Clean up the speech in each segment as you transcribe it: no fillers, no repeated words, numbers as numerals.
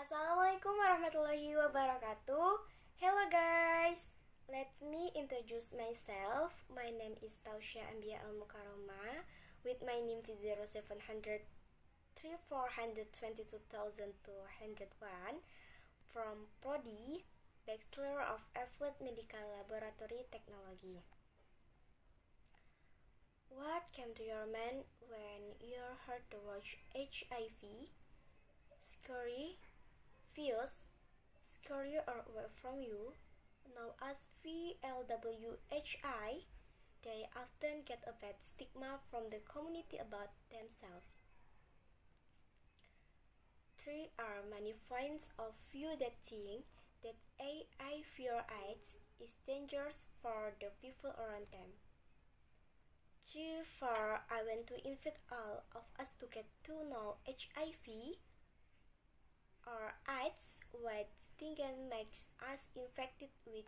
Assalamualaikum warahmatullahi wabarakatuh. Hello guys, let me introduce myself. My name is TAUSYIAH ALMUKAROMAH with my NIM V0703422201 from Prodi Bachelor of Applied Medical Laboratory Technology. What came to your mind when you heard the word HIV? Scary, views, scary or away from you, known as VLWHI, they often get a bad stigma from the community about themselves. There are many points of view that think that HIV or AIDS is dangerous for the people around them. Therefore, I want to invite all of us to get to know HIV or AIDS, what stigma makes us infected with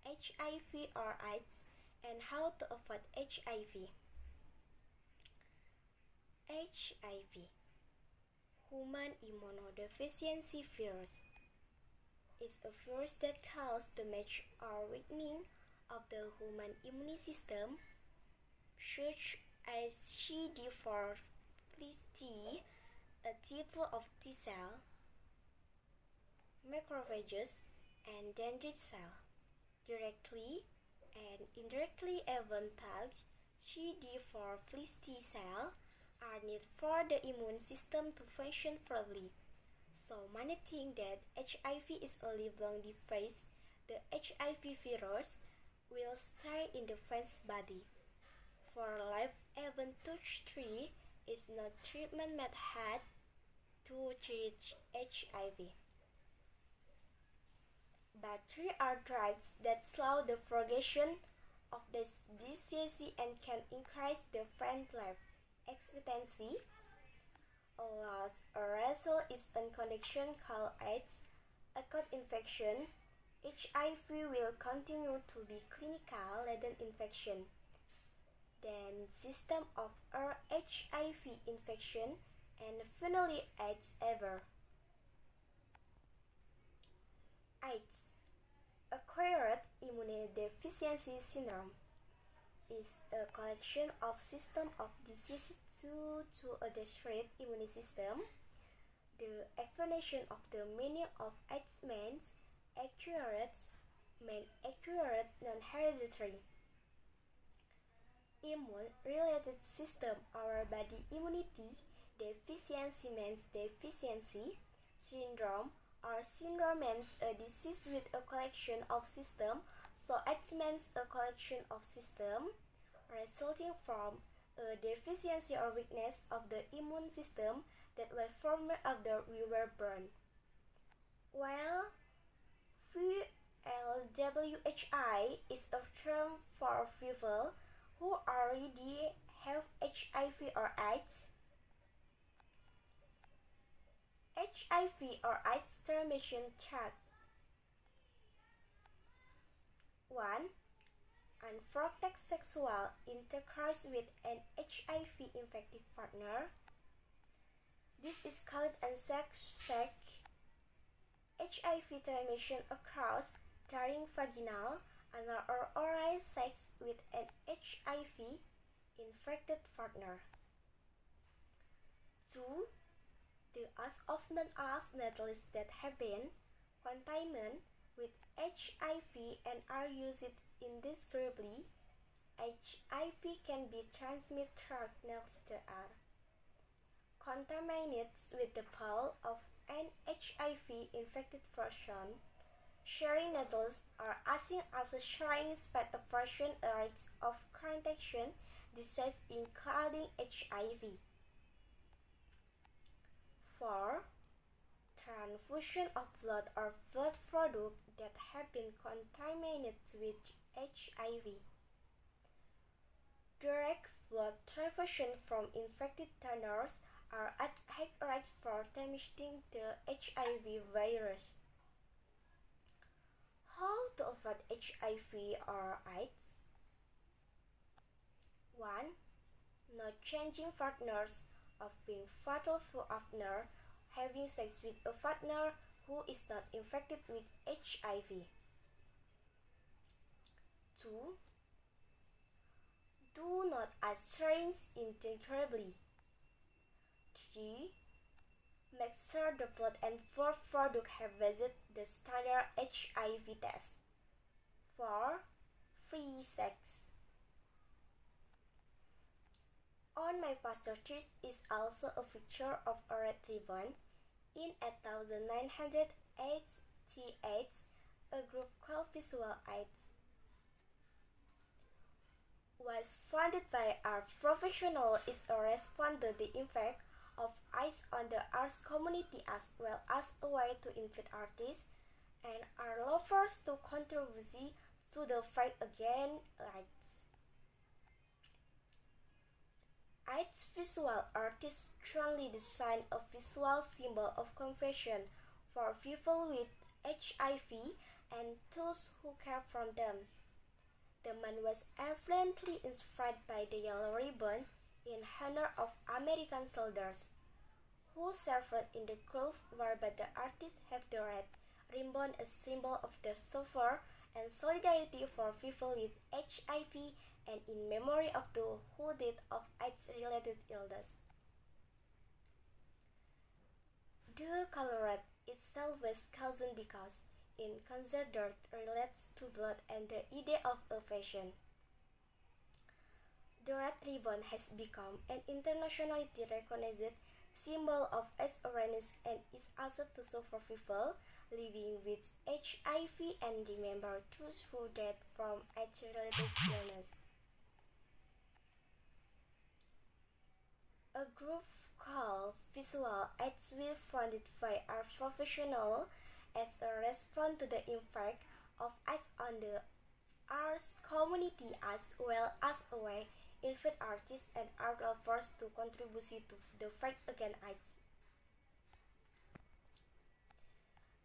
HIV or AIDS, and how to avoid HIV. HIV, Human Immunodeficiency Virus, is a virus that causes damage or weakening of the human immune system, such as CD4 plus T, a type of T cell, macrophages, and dendritic cell. Directly and indirectly even though CD4 plus T cell are needed for the immune system to function properly. So many think that HIV is a lifelong disease. The HIV virus will stay in the patient's body for life, even though there is no treatment method to treat HIV. But there are drugs that slow the progression of this disease and can increase the patient's life expectancy. A result is a condition called AIDS, acute infection. HIV will continue to be clinical latent infection. Then system of HIV infection, and finally AIDS ever. AIDS, acquired immunodeficiency syndrome, is a collection of systems of diseases due to a destroyed immune system. The explanation of the meaning of AIDS means acquired, non-hereditary. Immune-related system or body immunity deficiency means deficiency. Syndrome or syndrome means a disease with a collection of systems, so AIDS means a collection of systems resulting from a deficiency or weakness of the immune system that was formed after we were born. Well, VLWHI is a term for people who already have HIV or AIDS. HIV or AIDS transmission tract. 1. Unprotected sexual intercourse with an HIV-infected partner. This is called unsafe sex. HIV transmission occurs during vaginal, anal, or oral sex with an HIV-infected partner. 2. The as often as needles that have been contaminated with HIV and are used indiscriminately. HIV can be transmitted through needles that are contaminated with the blood of an HIV-infected person. Sharing needles or acting as a sharing spot a person a risk of contagion disease including HIV. 4. Transfusion of blood or blood products that have been contaminated with HIV. Direct blood transfusion from infected donors are at high risk for transmitting the HIV virus. How to avoid HIV or AIDS? 1. Not changing partners of being fatal for after having sex with a partner who is not infected with HIV. 2. Do not add strains intemperably. 3. Make sure the blood and blood product have visited the standard HIV test. 4. Free sex. On my poster is also a picture of a red ribbon. In 1988, a group called Visual AIDS was founded by art professionals is a response to the impact of AIDS on the arts community as well as a way to invite artists and art lovers to contribute to the fight against AIDS. AIDS visual artists strongly designed a visual symbol of compassion for people with HIV and those who care for them. The man was evidently inspired by the yellow ribbon in honor of American soldiers who served in the Gulf War, but the artists have the red ribbon, a symbol of the suffer and solidarity for people with HIV and in memory of those who died of AIDS-related illness. The color red itself was chosen because in concert that relates to blood and the idea of a passion. The red ribbon has become an internationally recognized symbol of AIDS awareness and is also to for people living with HIV and remember those who died from AIDS-related illness. A group called Visual AIDS was founded by art professionals as a response to the impact of AIDS on the arts community as well as a way to invite artists and art lovers to contribute to the fight against AIDS.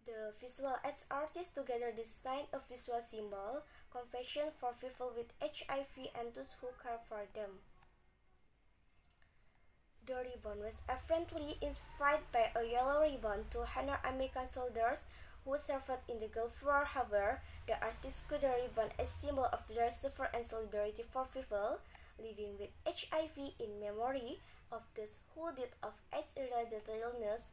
The visual AIDS artists together designed a visual symbol, compassion for people with HIV and those who care for them. The ribbon was apparently inspired by a yellow ribbon to honor American soldiers who served in the Gulf War. However, the artists could the ribbon a symbol of their support and solidarity for people living with HIV in memory of those who died of AIDS-related illness.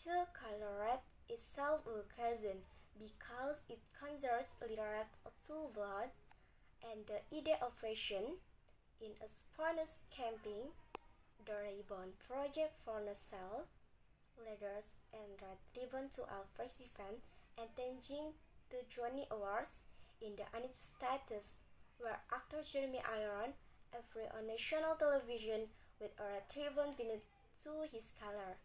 The color red itself a cousin because it conjures red to blood and the idea of passion. In a Spanish camping, the ribbon project for cell, letters, and red ribbon to all participants attending the Johnny Awards in the United States, where actor Jeremy Irons appeared on national television with a red ribbon pinned to his collar.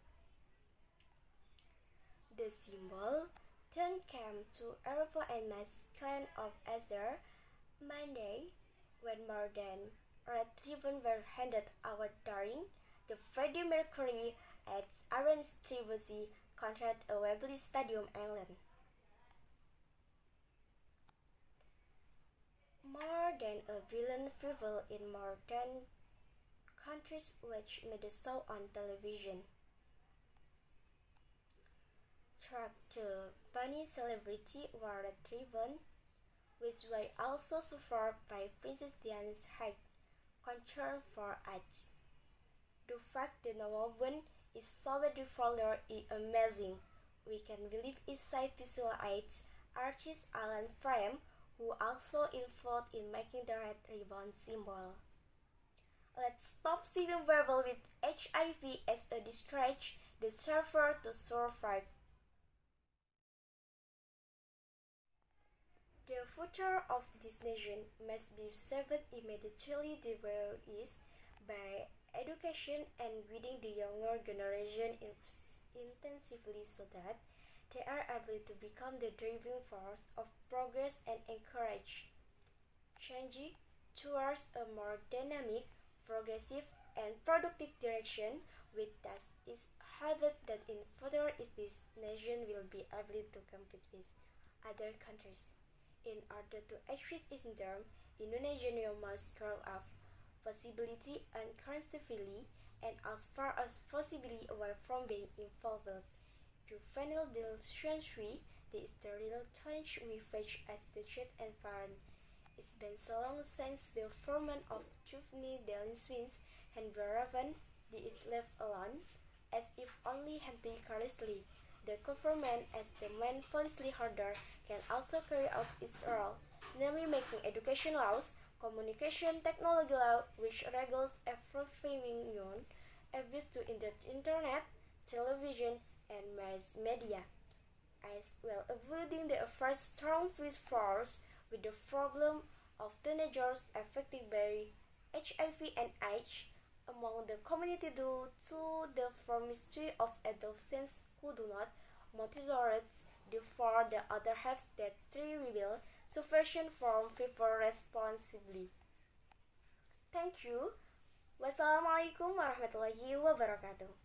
The symbol then came to Europa and mass clan of Azure Monday, when more than red ribbon were handed out during the Freddie Mercury at Aaron's Tribute concert at Wembley Stadium, England. More than 1 billion people in more than countries watched the show on television. Track the bunny celebrity wore red ribbon, which was also suffered by Princess Diana's heart concern for AIDS. The fact that no one is so follower is amazing. We can believe inside Visual AIDS artist Alan Frame, who also involved in making the red ribbon symbol. Let's stop seeing people with HIV as a discourage the server to survive. The future of this nation must be served immediately the way is by education and guiding the younger generation intensively so that they are able to become the driving force of progress and encourage change towards a more dynamic, progressive, and productive direction. With that is hoped that in further this nation will be able to compete with other countries. In order to achieve this term, Indonesia must grow up possibility and constantly and as far as possibly away from being involved To final century, this is the real challenge we face as the youth and parent. It's been so long since the formation of juvenile delinquents, and wherever this is left alone, as if only handled carelessly. The government, as the main policyholder, can also carry out its role, namely making education laws, communication technology law, which regulates everything beyond abuse to internet, television, and mass media, as well avoiding the first strong force with the problem of teenagers affected by HIV and AIDS among the community due to the promiscuity of adolescents who do not monitor for the other half that three reveal sufficient from people responsibly. Thank you. Wassalamualaikum warahmatullahi wabarakatuh.